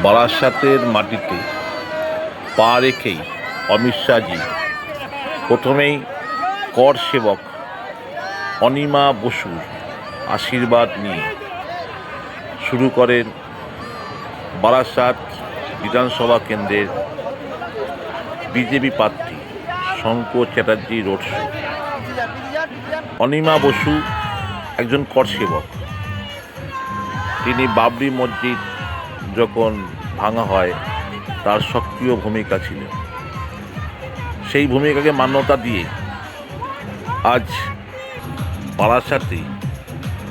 বারাসাতের মাটিতে পা রেখেই অমিত শাহজি প্রথমেই কর সেবক অনিমা বসুর আশীর্বাদ নিয়ে শুরু করেন বারাসাত বিধানসভা কেন্দ্রের বিজেপি প্রার্থী শঙ্কর চ্যাটার্জি রোড শো। অনিমা বসু একজন কর সেবক। তিনি বাবরি মসজিদ যখন ভাঙা হয় তার সক্রিয় ভূমিকা ছিল। সেই ভূমিকাকে মান্যতা দিয়ে আজ বারাসাতে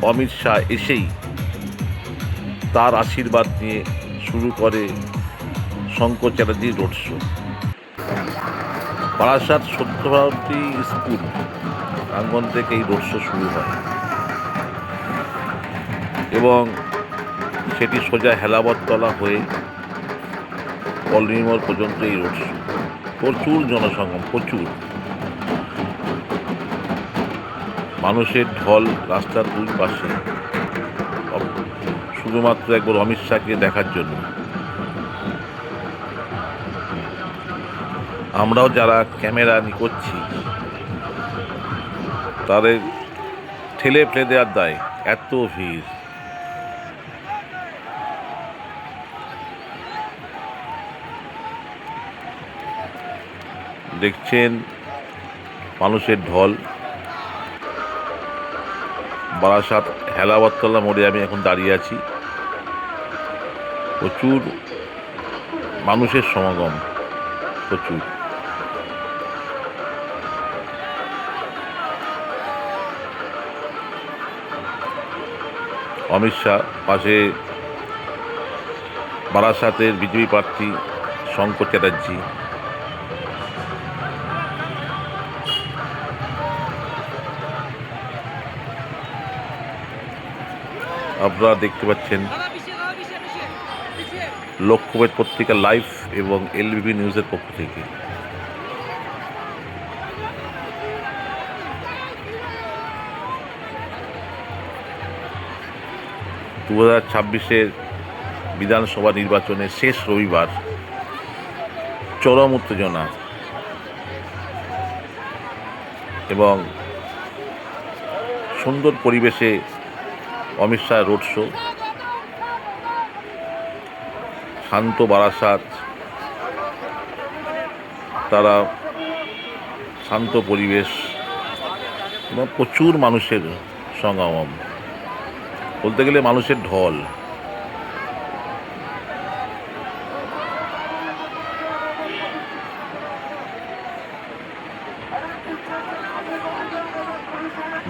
অমিত শাহ এসেই তার আশীর্বাদ নিয়ে শুরু করে Shankar Chatterjee road show. Barasat Satyabharati school প্রাঙ্গণ থেকে এই রোড শো শুরু হয় এবং সেটি সোজা হেলাবরতলা হয়ে কলোনি মোড় পর্যন্ত এই রোড শো। প্রচুর জনসংখ্যা, প্রচুর মানুষের ঢল রাস্তার দুই পাশে, শুধুমাত্র একবার অমিত শাহকে দেখার জন্য। আমরাও যারা ক্যামেরা করছি তাদের ঠেলে ফেলে দেওয়ার দায়, এত ভিড়। দেখছেন মানুষের ঢল। বারাসাত হেলাবরতলা মোড়ে আমি এখন দাঁড়িয়ে আছি। প্রচুর মানুষের সমাগম, প্রচুর। অমিত শাহ, পাশে বারাসাতের বিজেপি প্রার্থী শঙ্কর চ্যাটার্জি। আপনারা দেখতে পাচ্ছেন লক্ষ্যভেদ পত্রিকা লাইভ এবং এলবিবি নিউজের পক্ষ থেকে। দু 2026-এর বিধানসভা নির্বাচনের শেষ রবিবার, চরম উত্তেজনা এবং সুন্দর পরিবেশে অমিত শাহ রোড শো। শান্ত বারাসাত, তারা শান্ত পরিবেশ এবং প্রচুর মানুষের সমাগম, বলতে গেলে মানুষের ঢল।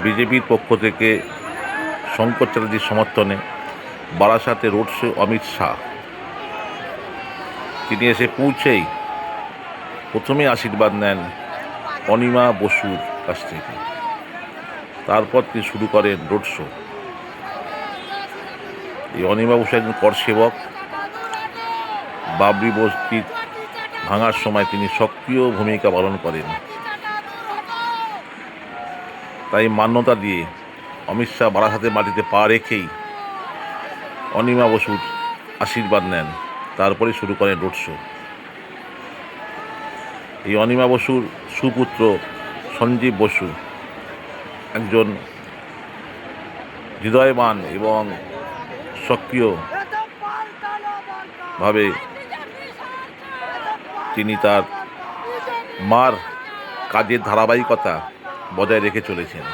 বিজেপির পক্ষ থেকে শঙ্কর চ্যাটার্জির সমর্থনে বারাসাতে রোড শো অমিত শাহ। তিনি এসে পৌঁছেই প্রথমেই আশীর্বাদ নেন অনিমা বসুর কাছ থেকে। তারপর তিনি শুরু করেন রোড শো। এই অনিমা বসু একজন কর সেবক। বাবরি মসজিদ ভাঙার সময় তিনি সক্রিয় ভূমিকা পালন করেন। তাই মান্যতা দিয়ে অমিত শাহ বারাসাতের মাটিতে পা রেখেই অনিমা বসুর আশীর্বাদ নেন। তারপরে শুরু করেন রোড শো। এই অনিমা বসুর সুপুত্র সঞ্জীব বসু একজন হৃদয়বান এবং সক্রিয়ভাবে তিনি তার মার কাজের ধারাবাহিকতা বজায় রেখে চলেছেন।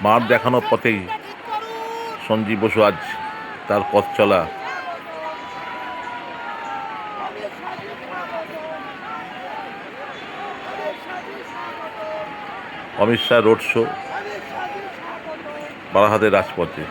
মার দেখানোর পথেই সঞ্জীব বসু আজ তার পথ চলা। অমিত শাহ রোড শো বারাসাতের রাজপথে।